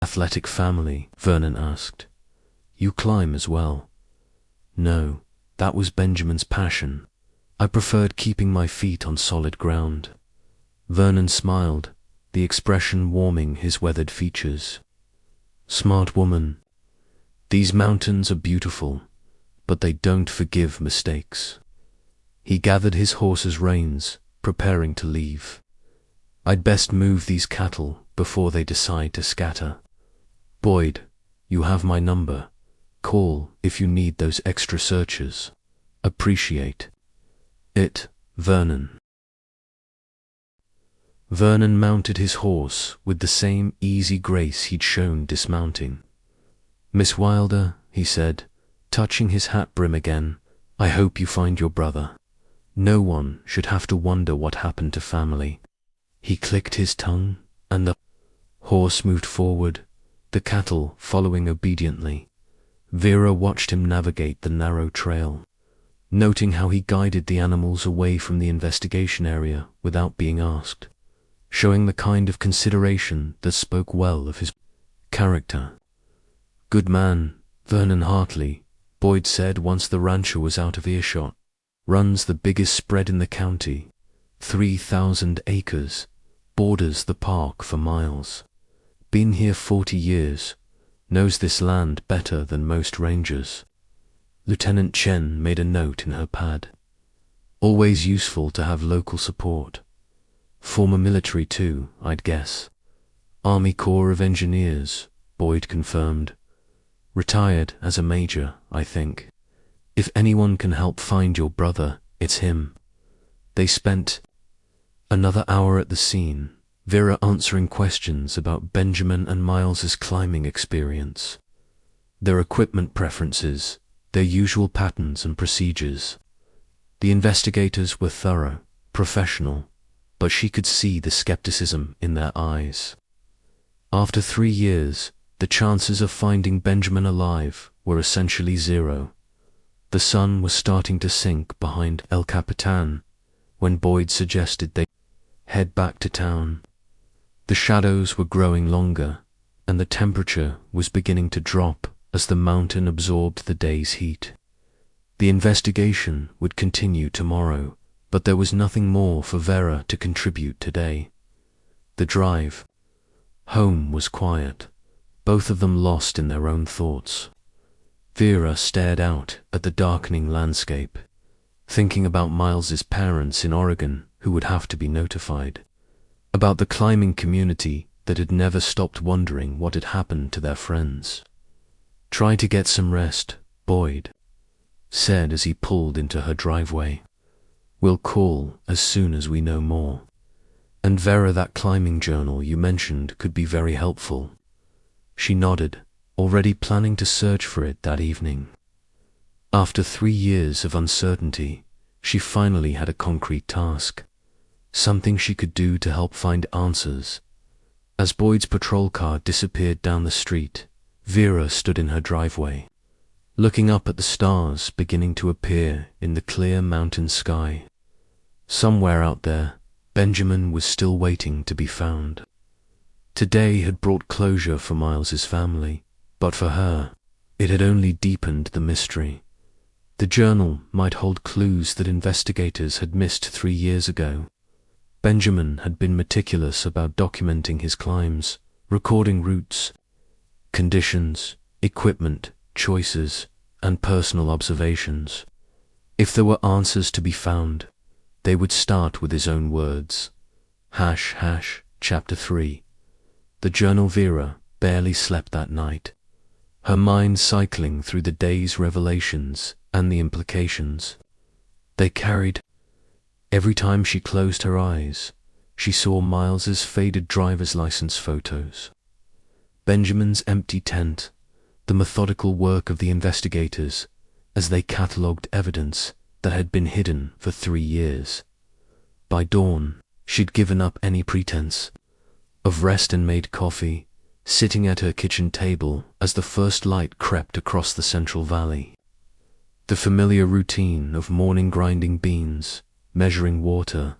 athletic family?" Vernon asked. "You climb as well?" "No, that was Benjamin's passion. I preferred keeping my feet on solid ground." Vernon smiled, the expression warming his weathered features. "Smart woman. These mountains are beautiful, but they don't forgive mistakes." He gathered his horse's reins, preparing to leave. "I'd best move these cattle before they decide to scatter. Boyd, you have my number. Call if you need those extra searchers. Appreciate it, Vernon." Vernon mounted his horse with the same easy grace he'd shown dismounting. "Miss Wilder," he said, touching his hat brim again, "I hope you find your brother. No one should have to wonder what happened to family." He clicked his tongue, and the horse moved forward, the cattle following obediently. Vera watched him navigate the narrow trail, noting how he guided the animals away from the investigation area without being asked, showing the kind of consideration that spoke well of his character. "Good man, Vernon Hartley," Boyd said once the rancher was out of earshot. "Runs the biggest spread in the county. 3,000 acres, borders the park for miles. Been here 40 years, knows this land better than most rangers." Lieutenant Chen made a note in her pad. "Always useful to have local support. Former military too, I'd guess." "Army Corps of Engineers," Boyd confirmed. "Retired as a major, I think. If anyone can help find your brother, it's him." They spent another hour at the scene, Vera answering questions about Benjamin and Miles's climbing experience, their equipment preferences, their usual patterns and procedures. The investigators were thorough, professional, but she could see the skepticism in their eyes. After 3 years, the chances of finding Benjamin alive were essentially zero. The sun was starting to sink behind El Capitan when Boyd suggested they head back to town. The shadows were growing longer, and the temperature was beginning to drop as the mountain absorbed the day's heat. The investigation would continue tomorrow, but there was nothing more for Vera to contribute today. The drive home was quiet, both of them lost in their own thoughts. Vera stared out at the darkening landscape, thinking about Miles's parents in Oregon who would have to be notified, about the climbing community that had never stopped wondering what had happened to their friends. "Try to get some rest," Boyd said as he pulled into her driveway. "We'll call as soon as we know more. And Vera, that climbing journal you mentioned could be very helpful." She nodded, already planning to search for it that evening. After 3 years of uncertainty, she finally had a concrete task, something she could do to help find answers. As Boyd's patrol car disappeared down the street, Vera stood in her driveway, looking up at the stars beginning to appear in the clear mountain sky. Somewhere out there, Benjamin was still waiting to be found. Today had brought closure for Miles's family, but for her, it had only deepened the mystery. The journal might hold clues that investigators had missed 3 years ago. Benjamin had been meticulous about documenting his climbs, recording routes, conditions, equipment, choices, and personal observations. If there were answers to be found, they would start with his own words. #, Chapter 3. The journal. Vera barely slept that night, her mind cycling through the day's revelations and the implications they carried. Every time she closed her eyes, she saw Miles's faded driver's license photos, Benjamin's empty tent, the methodical work of the investigators as they catalogued evidence that had been hidden for 3 years. By dawn, she'd given up any pretense of rest and made coffee, sitting at her kitchen table as the first light crept across the Central Valley. The familiar routine of morning grinding beans, measuring water,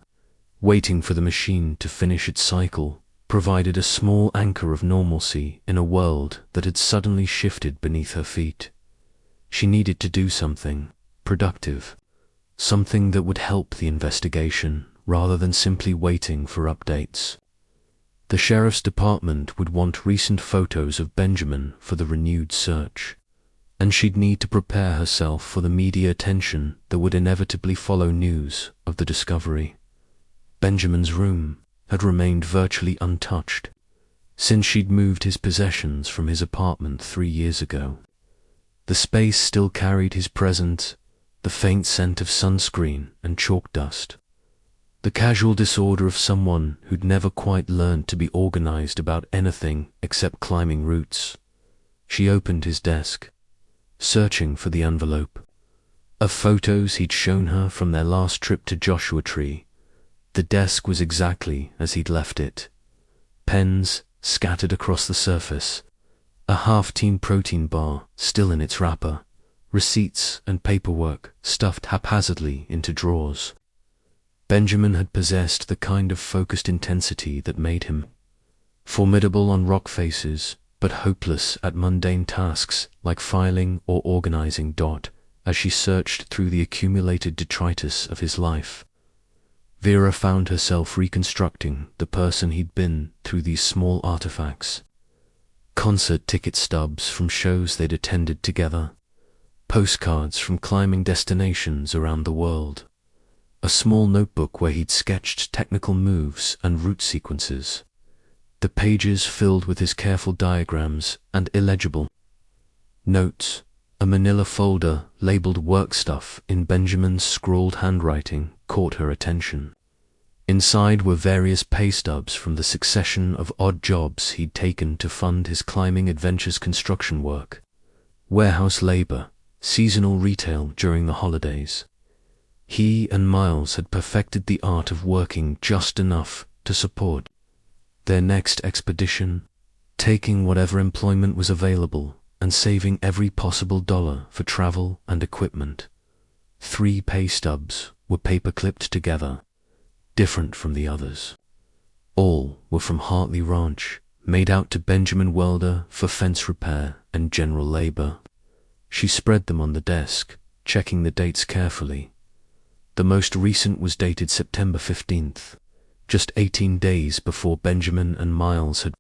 waiting for the machine to finish its cycle, provided a small anchor of normalcy in a world that had suddenly shifted beneath her feet. She needed to do something productive, something that would help the investigation rather than simply waiting for updates. The sheriff's department would want recent photos of Benjamin for the renewed search, and she'd need to prepare herself for the media attention that would inevitably follow news of the discovery. Benjamin's room had remained virtually untouched since she'd moved his possessions from his apartment 3 years ago. The space still carried his presence, the faint scent of sunscreen and chalk dust, the casual disorder of someone who'd never quite learned to be organized about anything except climbing routes. She opened his desk, searching for the envelope of photos he'd shown her from their last trip to Joshua Tree. The desk was exactly as he'd left it. Pens scattered across the surface, a half-team protein bar still in its wrapper, receipts and paperwork stuffed haphazardly into drawers. Benjamin had possessed the kind of focused intensity that made him formidable on rock faces, but hopeless at mundane tasks like filing or organizing. As she searched through the accumulated detritus of his life, Vera found herself reconstructing the person he'd been through these small artifacts. Concert ticket stubs from shows they'd attended together, postcards from climbing destinations around the world, a small notebook where he'd sketched technical moves and route sequences, the pages filled with his careful diagrams and illegible notes, a manila folder labeled work stuff in Benjamin's scrawled handwriting caught her attention. Inside were various pay stubs from the succession of odd jobs he'd taken to fund his climbing adventures, construction work, warehouse labor, seasonal retail during the holidays. He and Miles had perfected the art of working just enough to support their next expedition, taking whatever employment was available and saving every possible dollar for travel and equipment. 3 pay stubs were paper-clipped together, different from the others. All were from Hartley Ranch, made out to Benjamin Welder for fence repair and general labor. She spread them on the desk, checking the dates carefully. The most recent was dated September 15th, just 18 days before Benjamin and Miles had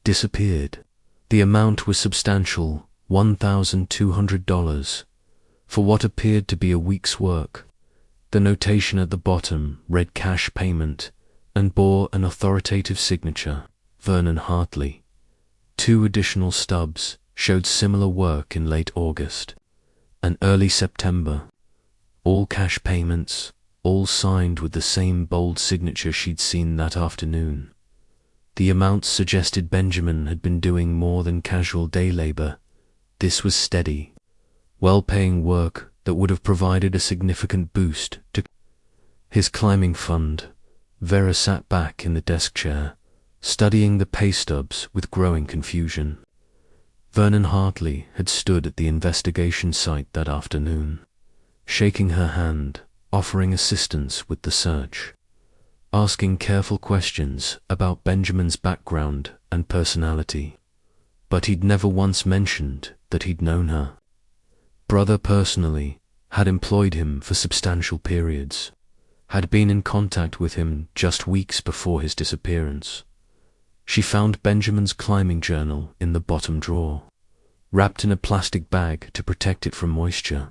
disappeared. The amount was substantial, $1,200, for what appeared to be a week's work. The notation at the bottom read cash payment and bore an authoritative signature, Vernon Hartley. 2 additional stubs showed similar work in late August and early September. All cash payments, all signed with the same bold signature she'd seen that afternoon. The amounts suggested Benjamin had been doing more than casual day labor. This was steady, well-paying work that would have provided a significant boost to his climbing fund. Vera sat back in the desk chair, studying the pay stubs with growing confusion. Vernon Hartley had stood at the investigation site that afternoon, shaking her hand, offering assistance with the search, asking careful questions about Benjamin's background and personality. But he'd never once mentioned that he'd known her. Brother personally had employed him for substantial periods, had been in contact with him just weeks before his disappearance. She found Benjamin's climbing journal in the bottom drawer, wrapped in a plastic bag to protect it from moisture.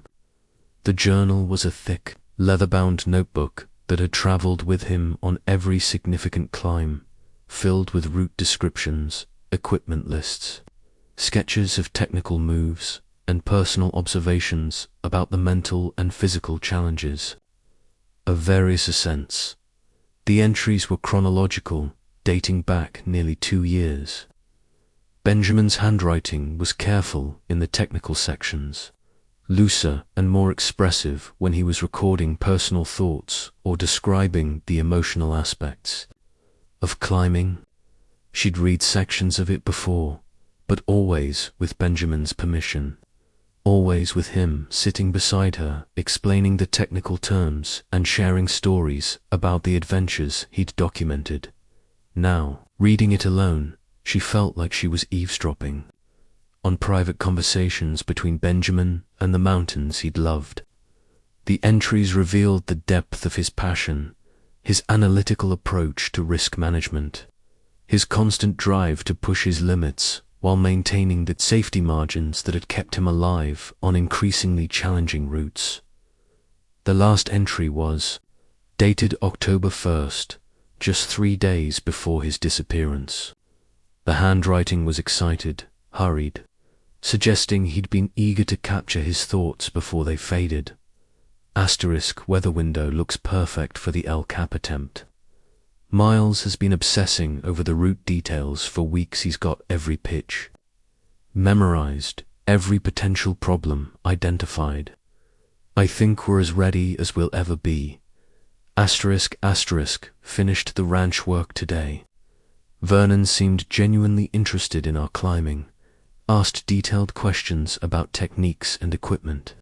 The journal was a thick, leather-bound notebook that had traveled with him on every significant climb, filled with route descriptions, equipment lists, sketches of technical moves, and personal observations about the mental and physical challenges of various ascents. The entries were chronological, dating back nearly 2 years. Benjamin's handwriting was careful in the technical sections, looser and more expressive when he was recording personal thoughts or describing the emotional aspects of climbing. She'd read sections of it before, but always with Benjamin's permission, always with him sitting beside her, explaining the technical terms and sharing stories about the adventures he'd documented. Now, Reading it alone, she felt like she was eavesdropping on private conversations between Benjamin and the mountains he'd loved. The entries revealed the depth of his passion, his analytical approach to risk management, his constant drive to push his limits while maintaining the safety margins that had kept him alive on increasingly challenging routes. The last entry was dated October 1st, just 3 days before his disappearance. The handwriting was excited, hurried, suggesting he'd been eager to capture his thoughts before they faded. Weather window looks perfect for the El Cap attempt. Miles has been obsessing over the route details for weeks. He's got every pitch memorized, every potential problem identified. I think we're as ready as we'll ever be. Finished the ranch work today. Vernon seemed genuinely interested in our climbing, asked detailed questions about techniques and equipment.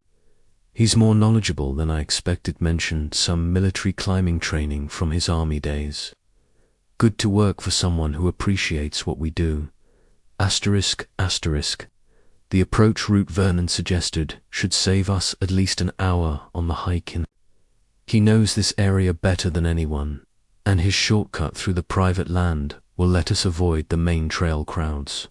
He's more knowledgeable than I expected, mentioned some military climbing training from his army days. Good to work for someone who appreciates what we do. The approach route Vernon suggested should save us at least an hour on the hike in. He knows this area better than anyone, and his shortcut through the private land will let us avoid the main trail crowds.